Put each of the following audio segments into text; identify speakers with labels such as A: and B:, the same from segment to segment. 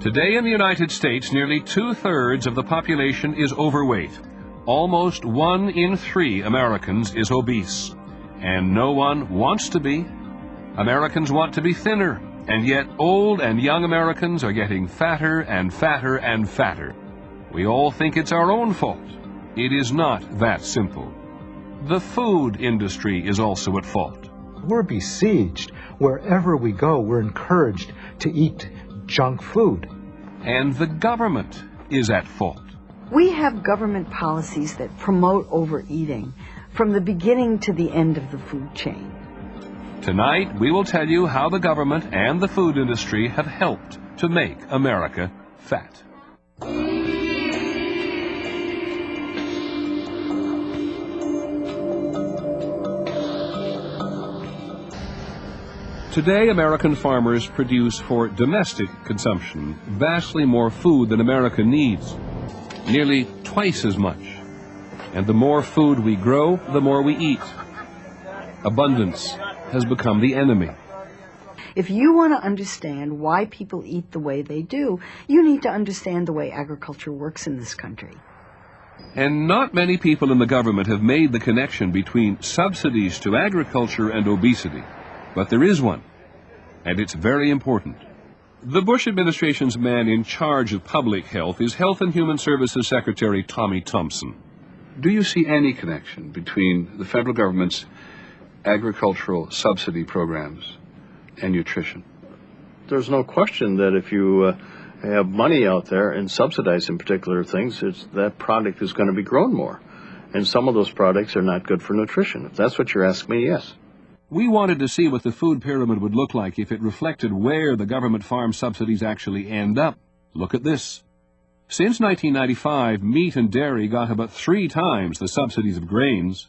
A: Today in the United States, nearly 2/3 of the population is overweight. Almost 1 in 3 Americans is obese. And no one wants to be. Americans want to be thinner, and yet old and young Americans are getting fatter and fatter and fatter. We all think it's our own fault. It is not that simple. The food industry is also at fault.
B: We're besieged. Wherever we go, we're encouraged to eat junk food.
A: And the government is at fault.
C: We have government policies that promote overeating from the beginning to the end of the food chain.
A: Tonight, we will tell you how the government and the food industry have helped to make America fat. Today, American farmers produce for domestic consumption vastly more food than America needs, nearly twice as much. And the more food we grow, the more we eat. Abundance has become the enemy.
C: If you want to understand why people eat the way they do, you need to understand the way agriculture works in this country.
A: And not many people in the government have made the connection between subsidies to agriculture and obesity. But there is one, and it's very important. The Bush administration's man in charge of public health is Health and Human Services Secretary Tommy Thompson.
D: Do you see any connection between the federal government's agricultural subsidy programs and nutrition?
E: There's no question that if you have money out there and subsidize in particular things, that product is going to be grown more. And some of those products are not good for nutrition. If that's what you're asking me, yes.
A: We wanted to see what the food pyramid would look like if it reflected where the government farm subsidies actually end up. Look at this. Since 1995, meat and dairy got about 3 times the subsidies of grains.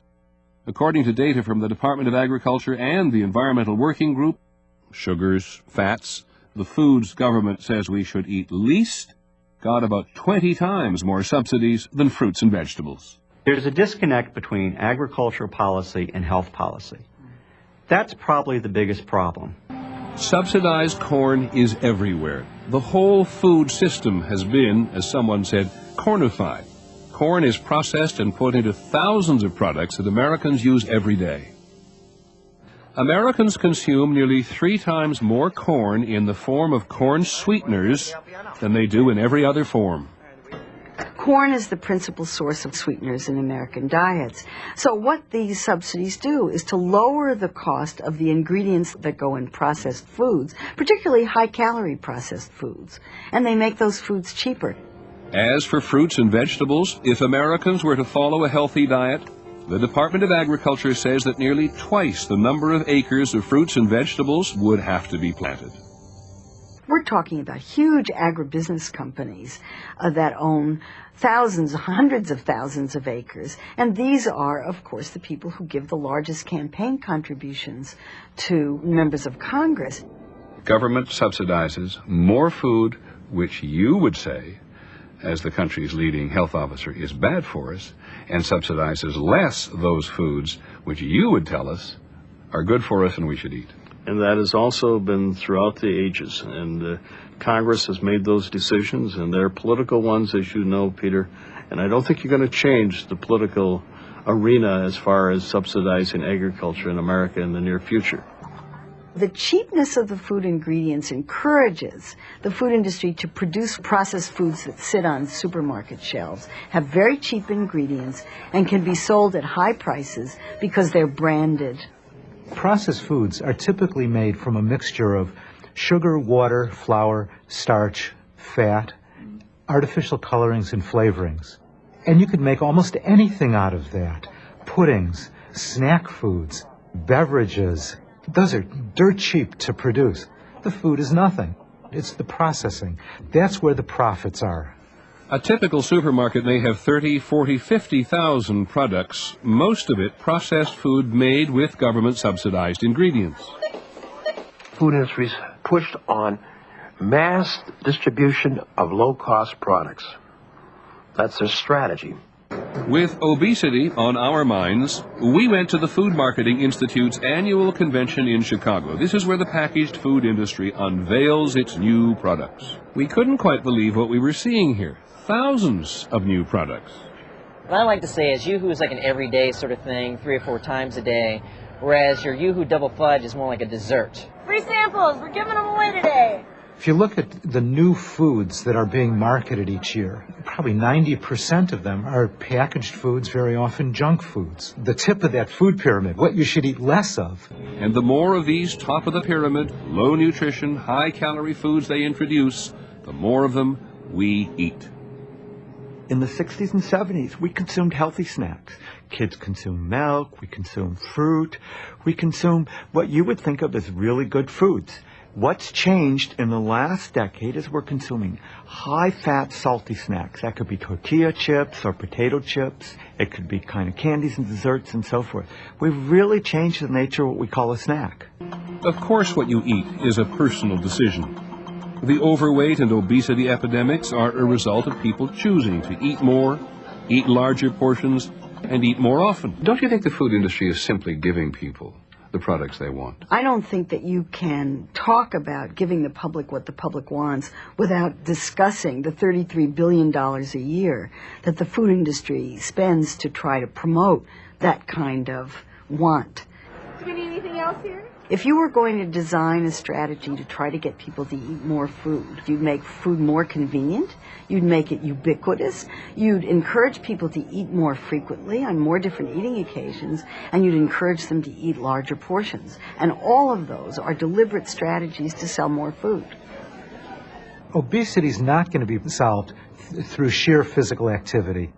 A: According to data from the Department of Agriculture and the Environmental Working Group, sugars, fats, the foods government says we should eat least, got about 20 times more subsidies than fruits and vegetables.
F: There's a disconnect between agricultural policy and health policy. That's probably the biggest problem.
A: Subsidized corn is everywhere. The whole food system has been, as someone said, cornified. Corn is processed and put into thousands of products that Americans use every day. Americans consume nearly 3 times more corn in the form of corn sweeteners than they do in every other form.
C: Corn is the principal source of sweeteners in American diets. So what these subsidies do is to lower the cost of the ingredients that go in processed foods, particularly high-calorie processed foods, and they make those foods cheaper.
A: As for fruits and vegetables, if Americans were to follow a healthy diet, the Department of Agriculture says that nearly twice the number of acres of fruits and vegetables would have to be planted.
C: We're talking about huge agribusiness companies that own thousands, hundreds of thousands of acres. And these are, of course, the people who give the largest campaign contributions to members of Congress.
D: Government subsidizes more food, which you would say, as the country's leading health officer, is bad for us, and subsidizes less those foods which you would tell us are good for us and we should eat.
E: And that has also been throughout the ages. And Congress has made those decisions, and they're political ones, as you know, Peter. And I don't think you're going to change the political arena as far as subsidizing agriculture in America in the near future.
C: The cheapness of the food ingredients encourages the food industry to produce processed foods that sit on supermarket shelves, have very cheap ingredients, and can be sold at high prices because they're branded.
B: Processed foods are typically made from a mixture of sugar, water, flour, starch, fat, artificial colorings and flavorings. And you could make almost anything out of that. Puddings, snack foods, beverages. Those are dirt cheap to produce. The food is nothing. It's the processing. That's where the profits are.
A: A typical supermarket may have 30, 40, 50,000 products, most of it processed food made with government-subsidized ingredients.
G: Food industries pushed on mass distribution of low-cost products. That's their strategy.
A: With obesity on our minds, we went to the Food Marketing Institute's annual convention in Chicago. This is where the packaged food industry unveils its new products. We couldn't quite believe what we were seeing here. Thousands of new products.
H: What I like to say is Yoo-hoo is like an everyday sort of thing, 3 or 4 times a day, whereas your Yoo-hoo double fudge is more like a dessert.
I: Free samples, we're giving them away today.
B: If you look at the new foods that are being marketed each year, probably 90% of them are packaged foods, very often junk foods. The tip of that food pyramid, what you should eat less of.
A: And the more of these top-of-the-pyramid, low-nutrition, high-calorie foods they introduce, the more of them we eat.
J: In the 60s and 70s, we consumed healthy snacks. Kids consume milk, we consume fruit, we consume what you would think of as really good foods. What's changed in the last decade is we're consuming high-fat, salty snacks. That could be tortilla chips or potato chips. It could be kind of candies and desserts and so forth. We've really changed the nature of what we call a snack.
A: Of course, what you eat is a personal decision. The overweight and obesity epidemics are a result of people choosing to eat more, eat larger portions, and eat more often.
D: Don't you think the food industry is simply giving people the products they want?
C: I don't think that you can talk about giving the public what the public wants without discussing the $33 billion a year that the food industry spends to try to promote that kind of want.
I: Do we need anything else here?
C: If you were going to design a strategy to try to get people to eat more food, you'd make food more convenient, you'd make it ubiquitous, you'd encourage people to eat more frequently on more different eating occasions, and you'd encourage them to eat larger portions. And all of those are deliberate strategies to sell more food.
B: Obesity is not going to be solved through sheer physical activity.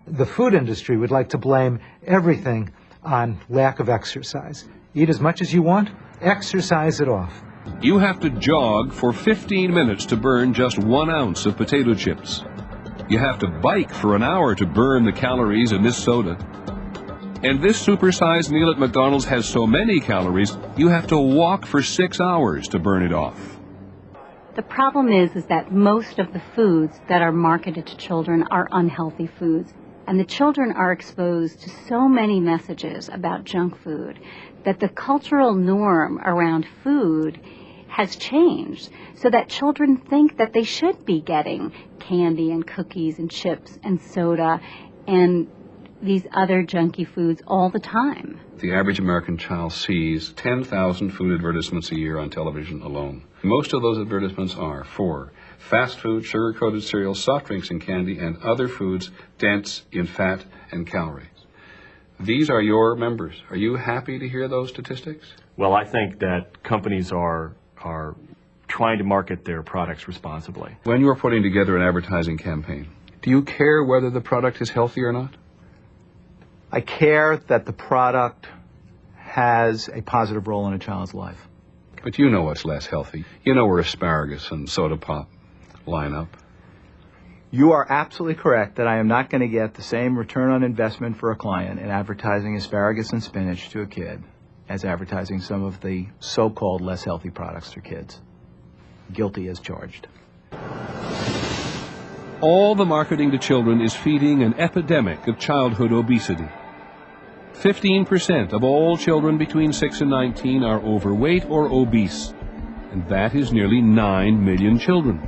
B: The food industry would like to blame everything on lack of exercise. Eat as much as you want, exercise it off.
A: You have to jog for 15 minutes to burn just 1 ounce of potato chips. You have to bike for an hour to burn the calories in this soda. And this supersized meal at McDonald's has so many calories, you have to walk for 6 hours to burn it off.
K: The problem is that most of the foods that are marketed to children are unhealthy foods. And the children are exposed to so many messages about junk food that the cultural norm around food has changed so that children think that they should be getting candy and cookies and chips and soda and these other junky foods all the time.
D: The average American child sees 10,000 food advertisements a year on television alone. Most of those advertisements are for fast food, sugar-coated cereals, soft drinks and candy, and other foods dense in fat and calories. These are your members. Are you happy to hear those statistics?
E: Well, I think that companies are trying to market their products responsibly.
D: When you're putting together an advertising campaign, do you care whether the product is healthy or not?
J: I care that the product has a positive role in a child's life.
D: But you know what's less healthy. You know where asparagus and soda pop line up.
J: You are absolutely correct that I am not going to get the same return on investment for a client in advertising asparagus and spinach to a kid as advertising some of the so-called less healthy products to kids. Guilty as charged.
A: All the marketing to children is feeding an epidemic of childhood obesity. 15% of all children between 6 and 19 are overweight or obese, and that is nearly 9 million children.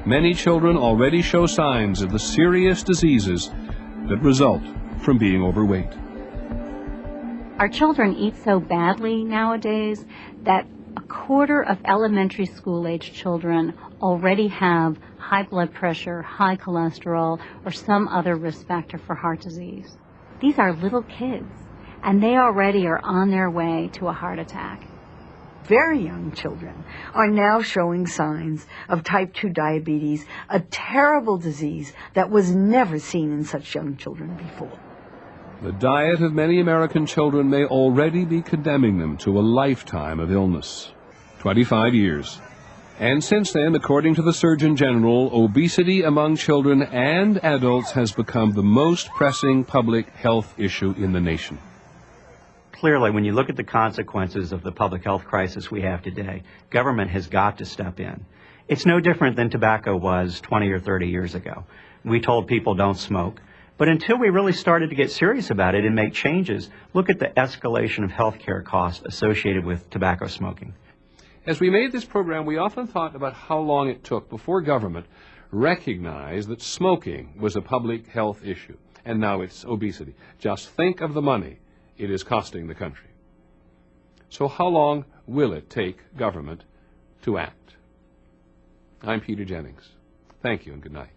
A: Many children already show signs of the serious diseases that result from being overweight.
K: Our children eat so badly nowadays that a quarter of elementary school-age children already have high blood pressure, high cholesterol, or some other risk factor for heart disease. These are little kids, and they already are on their way to a heart attack.
C: Very young children are now showing signs of type 2 diabetes, a terrible disease that was never seen in such young children before.
A: The diet of many American children may already be condemning them to a lifetime of illness. 25 years. And since then, according to the Surgeon General, obesity among children and adults has become the most pressing public health issue in the nation.
F: Clearly, when you look at the consequences of the public health crisis we have today, government has got to step in. It's no different than tobacco was 20 or 30 years ago. We told people don't smoke. But until we really started to get serious about it and make changes, look at the escalation of healthcare costs associated with tobacco smoking.
A: As we made this program, we often thought about how long it took before government recognized that smoking was a public health issue, and now it's obesity. Just think of the money it is costing the country. So how long will it take government to act? I'm Peter Jennings. Thank you and good night.